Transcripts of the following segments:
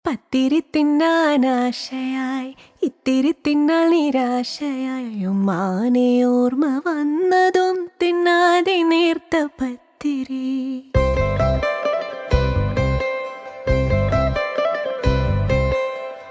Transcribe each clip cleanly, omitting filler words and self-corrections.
പത്തിരി തിന്നാനാശയായി ഇത്തിരി തിന്നാൾ നിരാശയായി ഉമ്മാനെ ഓർമ്മ വന്നതും തിന്നാതെ നേർത്ത പത്തിരി.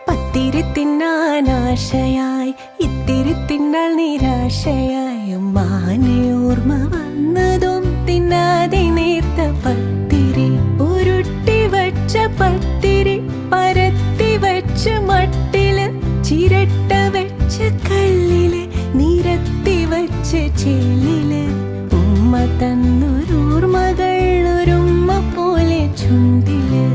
പത്തിരി തിന്നാനാശയായി ഇത്തിരി തിന്നാൾ നിരാശയായി ഉമ്മാനെ ഓർമ്മ വന്നതും തിന്നാതെ നേർത്ത പത്തിരി. ഉരുട്ടി വച്ച പത്തിരി പരത്തി വച്ച മട്ടില് ചിരട്ട വെച്ച കല്ലില് നിരത്തി വച്ച ചേലില് ഉമ്മ തന്നൊരോർമ്മകൾ ഒരുമ്മ പോലെ ചുണ്ടില്.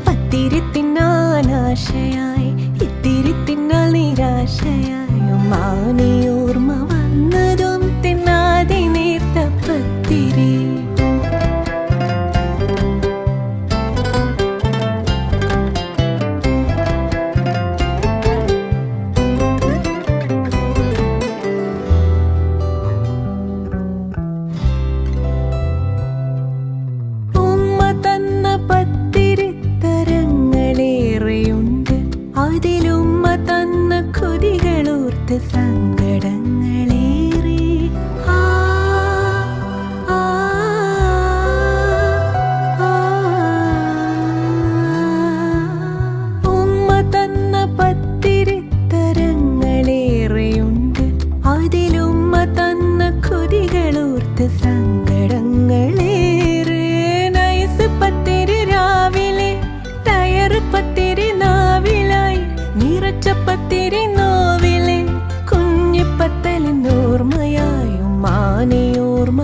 പത്തിരി തിന്നാനാശയായി ഇത്തിരി തിന്നാൾ നിരാശയായി ഉമ്മാനെ ഓർമ്മ വന്നതും തിന്നാതെ നേർത്ത പത്തിരി. ഉമ്മ തന്ന പത്തിരി തരങ്ങളേറെയുണ്ട്, അതിലുമ്മ തന്ന കൊതികളോർത്ത് സങ്കടങ്ങളേറെ. ഉമ്മ തന്ന പത്തിരി തരങ്ങളേറെയുണ്ട്, അതിലുമ്മ തന്ന കൊതികളോർത്ത് സങ്കടങ്ങളേറെ. നൈസ് പത്തിരി രാവിലെ ടയർ പത്തിരി നാവിലായി നിറച്ച പത്തിരി നോവിലെ കുഞ്ഞിപ്പത്തലിനോർമ്മയായി ഉമ്മാനെ ഓർമ്മ